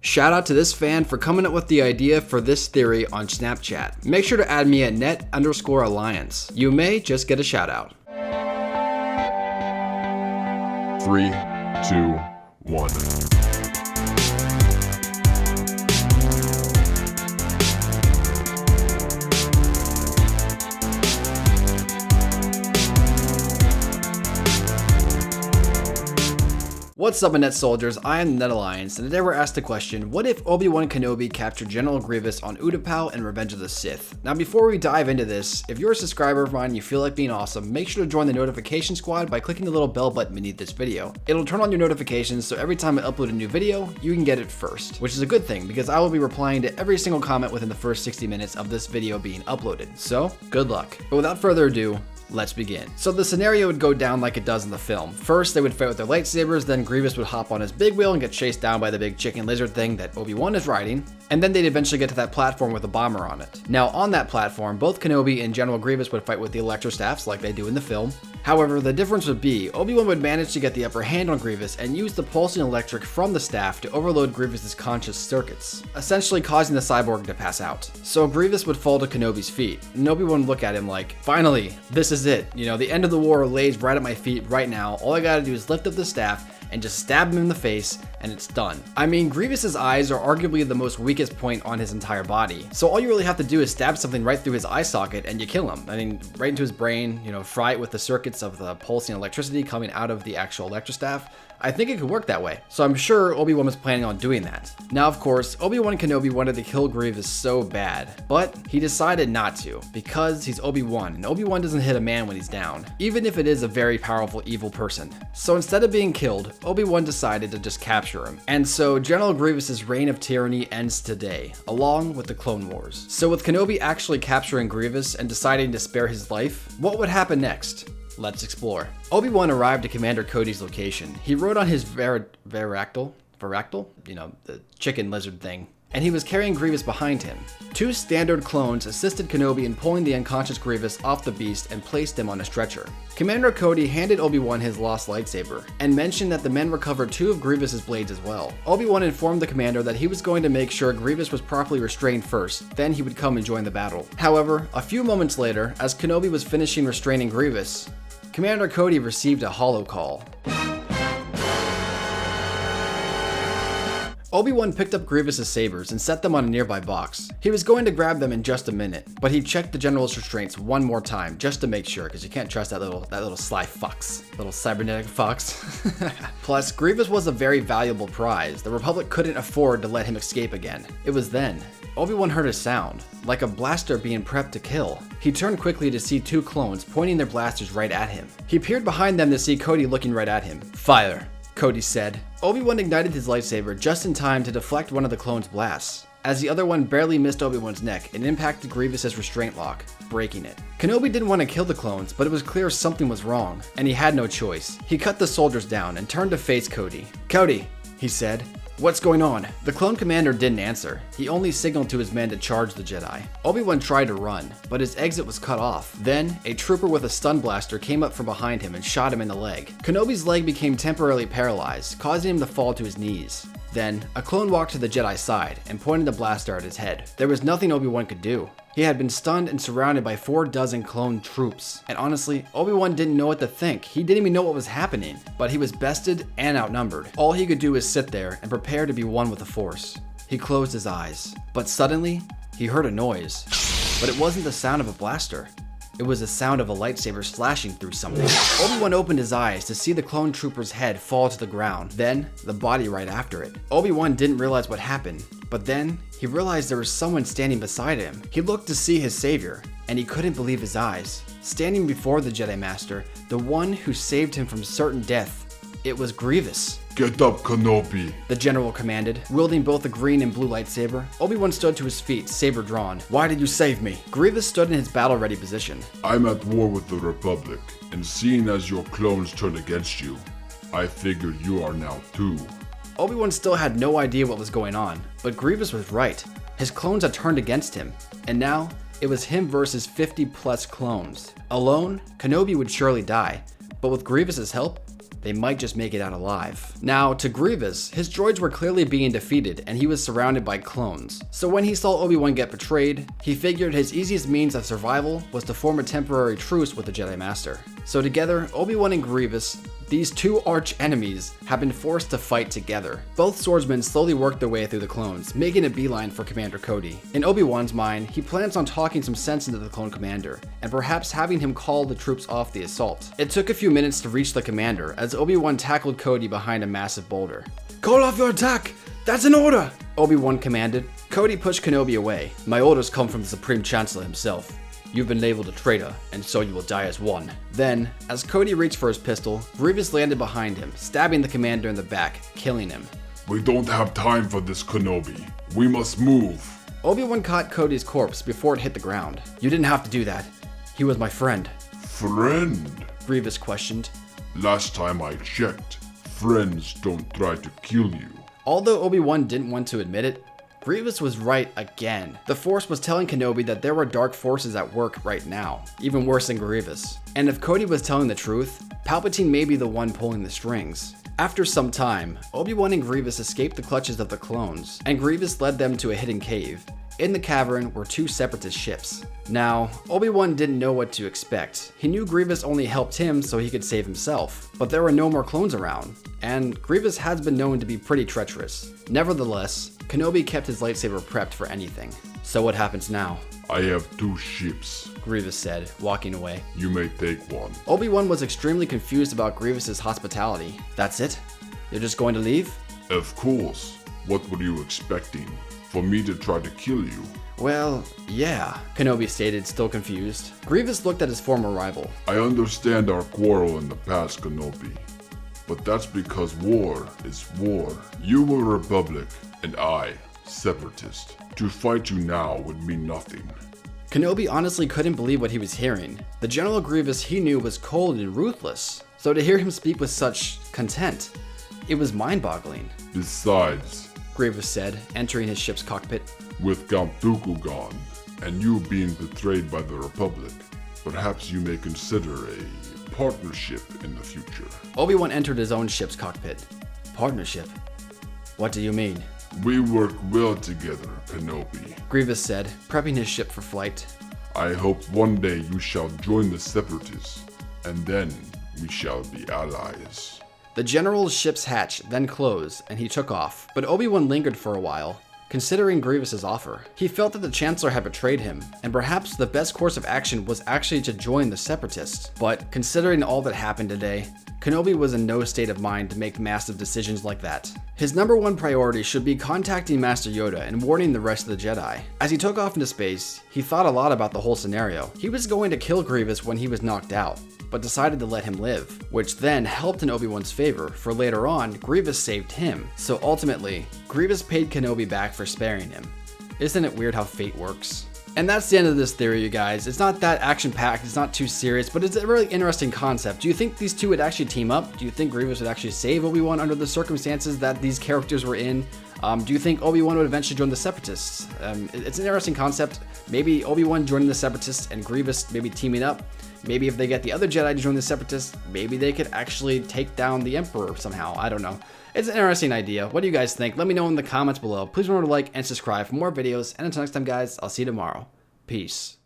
Shout out to this fan for coming up with the idea for this theory on Snapchat. Make sure to add me at net_alliance. You may just get a shout out. 3, 2, 1. What's up, Net Soldiers? I am the Net Alliance, and today we're asked the question, what if Obi-Wan Kenobi captured General Grievous on Utapau in Revenge of the Sith? Now, before we dive into this, if you're a subscriber of mine and you feel like being awesome, make sure to join the notification squad by clicking the little bell button beneath this video. It'll turn on your notifications, so every time I upload a new video, you can get it first, which is a good thing because I will be replying to every single comment within the first 60 minutes of this video being uploaded. So, good luck. But without further ado, let's begin. So the scenario would go down like it does in the film. First, they would fight with their lightsabers, then Grievous would hop on his big wheel and get chased down by the big chicken lizard thing that Obi-Wan is riding, and then they'd eventually get to that platform with a bomber on it. Now, on that platform, both Kenobi and General Grievous would fight with the electrostaffs like they do in the film. However, the difference would be, Obi-Wan would manage to get the upper hand on Grievous and use the pulsing electric from the staff to overload Grievous's conscious circuits, essentially causing the cyborg to pass out. So Grievous would fall to Kenobi's feet, and Obi-Wan would look at him like, finally, this is it. You know, the end of the war lays right at my feet right now. All I gotta do is lift up the staff and just stab him in the face, and it's done. I mean, Grievous's eyes are arguably the most weakest point on his entire body, so all you really have to do is stab something right through his eye socket and you kill him. I mean, right into his brain, you know, fry it with the circuits of the pulsing electricity coming out of the actual electrostaff. I think it could work that way, so I'm sure Obi-Wan was planning on doing that. Now, of course, Obi-Wan Kenobi wanted to kill Grievous so bad, but he decided not to, because he's Obi-Wan, and Obi-Wan doesn't hit a man when he's down, even if it is a very powerful evil person. So instead of being killed, Obi-Wan decided to just capture him. And so General Grievous's reign of tyranny ends today, along with the Clone Wars. So with Kenobi actually capturing Grievous and deciding to spare his life, what would happen next? Let's explore. Obi-Wan arrived at Commander Cody's location. He rode on his Varactyl, you know, the chicken lizard thing, and he was carrying Grievous behind him. Two standard clones assisted Kenobi in pulling the unconscious Grievous off the beast and placed him on a stretcher. Commander Cody handed Obi-Wan his lost lightsaber, and mentioned that the men recovered 2 of Grievous's blades as well. Obi-Wan informed the commander that he was going to make sure Grievous was properly restrained first, then he would come and join the battle. However, a few moments later, as Kenobi was finishing restraining Grievous, Commander Cody received a holo call. Obi-Wan picked up Grievous's sabers and set them on a nearby box. He was going to grab them in just a minute, but he checked the general's restraints one more time just to make sure, because you can't trust that little sly fox, little cybernetic fox. Plus, Grievous was a very valuable prize. The Republic couldn't afford to let him escape again. It was then Obi-Wan heard a sound, like a blaster being prepped to kill. He turned quickly to see 2 clones pointing their blasters right at him. He peered behind them to see Cody looking right at him. "Fire," Cody said. Obi-Wan ignited his lightsaber just in time to deflect one of the clones' blasts, as the other one barely missed Obi-Wan's neck and impacted Grievous's restraint lock, breaking it. Kenobi didn't want to kill the clones, but it was clear something was wrong, and he had no choice. He cut the soldiers down and turned to face Cody. "Cody," he said, "what's going on?" The clone commander didn't answer. He only signaled to his men to charge the Jedi. Obi-Wan tried to run, but his exit was cut off. Then, a trooper with a stun blaster came up from behind him and shot him in the leg. Kenobi's leg became temporarily paralyzed, causing him to fall to his knees. Then, a clone walked to the Jedi's side and pointed the blaster at his head. There was nothing Obi-Wan could do. He had been stunned and surrounded by 4 dozen clone troops. And honestly, Obi-Wan didn't know what to think. He didn't even know what was happening. But he was bested and outnumbered. All he could do was sit there and prepare to be one with the Force. He closed his eyes. But suddenly, he heard a noise. But it wasn't the sound of a blaster. It was the sound of a lightsaber slashing through something. Obi-Wan opened his eyes to see the clone trooper's head fall to the ground, then the body right after it. Obi-Wan didn't realize what happened, but then he realized there was someone standing beside him. He looked to see his savior, and he couldn't believe his eyes. Standing before the Jedi Master, the one who saved him from certain death, it was Grievous. "Get up, Kenobi," the general commanded, wielding both a green and blue lightsaber. Obi-Wan stood to his feet, saber drawn. "Why did you save me?" Grievous stood in his battle-ready position. "I'm at war with the Republic, and seeing as your clones turned against you, I figured you are now too." Obi-Wan still had no idea what was going on, but Grievous was right. His clones had turned against him, and now it was him versus 50 plus clones. Alone, Kenobi would surely die, but with Grievous's help, they might just make it out alive. Now, to Grievous, his droids were clearly being defeated and he was surrounded by clones. So when he saw Obi-Wan get betrayed, he figured his easiest means of survival was to form a temporary truce with the Jedi Master. So together, Obi-Wan and Grievous, these two arch enemies, have been forced to fight together. Both swordsmen slowly work their way through the clones, making a beeline for Commander Cody. In Obi-Wan's mind, he plans on talking some sense into the clone commander, and perhaps having him call the troops off the assault. It took a few minutes to reach the commander, as Obi-Wan tackled Cody behind a massive boulder. "Call off your attack! That's an order!" Obi-Wan commanded. Cody pushed Kenobi away. "My orders come from the Supreme Chancellor himself. You've been labeled a traitor, and so you will die as one." Then, as Cody reached for his pistol, Grievous landed behind him, stabbing the commander in the back, killing him. "We don't have time for this, Kenobi. We must move." Obi-Wan caught Cody's corpse before it hit the ground. "You didn't have to do that. He was my friend." "Friend?" Grievous questioned. "Last time I checked, friends don't try to kill you." Although Obi-Wan didn't want to admit it, Grievous was right again. The Force was telling Kenobi that there were dark forces at work right now, even worse than Grievous. And if Cody was telling the truth, Palpatine may be the one pulling the strings. After some time, Obi-Wan and Grievous escaped the clutches of the clones, and Grievous led them to a hidden cave. In the cavern were two separatist ships. Now, Obi-Wan didn't know what to expect. He knew Grievous only helped him so he could save himself, but there were no more clones around, and Grievous has been known to be pretty treacherous. Nevertheless, Kenobi kept his lightsaber prepped for anything. "So what happens now?" "I have two ships," Grievous said, walking away. "You may take one." Obi-Wan was extremely confused about Grievous's hospitality. "That's it? You're just going to leave?" "Of course. What were you expecting? For me to try to kill you?" "Well, yeah," Kenobi stated, still confused. Grievous looked at his former rival. "I understand our quarrel in the past, Kenobi. But that's because war is war. You were Republic, and I, Separatist. To fight you now would mean nothing." Kenobi honestly couldn't believe what he was hearing. The General Grievous he knew was cold and ruthless, so to hear him speak with such content, it was mind-boggling. "Besides," Grievous said, entering his ship's cockpit, "with Count Dooku gone, and you being betrayed by the Republic, perhaps you may consider a partnership in the future." Obi-Wan entered his own ship's cockpit. "Partnership? What do you mean?" "We work well together, Kenobi," Grievous said, prepping his ship for flight. "I hope one day you shall join the Separatists, and then we shall be allies." The General's ship's hatch then closed, and he took off, but Obi-Wan lingered for a while, considering Grievous's offer. He felt that the Chancellor had betrayed him, and perhaps the best course of action was actually to join the Separatists. But considering all that happened today, Kenobi was in no state of mind to make massive decisions like that. His number one priority should be contacting Master Yoda and warning the rest of the Jedi. As he took off into space, he thought a lot about the whole scenario. He was going to kill Grievous when he was knocked out, but decided to let him live, which then helped in Obi-Wan's favor, for later on, Grievous saved him. So ultimately, Grievous paid Kenobi back for sparing him. Isn't it weird how fate works? And that's the end of this theory, you guys. It's not that action-packed, it's not too serious, but it's a really interesting concept. Do you think these two would actually team up? Do you think Grievous would actually save Obi-Wan under the circumstances that these characters were in? Do you think Obi-Wan would eventually join the Separatists? It's an interesting concept. Maybe Obi-Wan joining the Separatists and Grievous maybe teaming up. Maybe if they get the other Jedi to join the Separatists, maybe they could actually take down the Emperor somehow. I don't know. It's an interesting idea. What do you guys think? Let me know in the comments below. Please remember to like and subscribe for more videos. And until next time, guys, I'll see you tomorrow. Peace.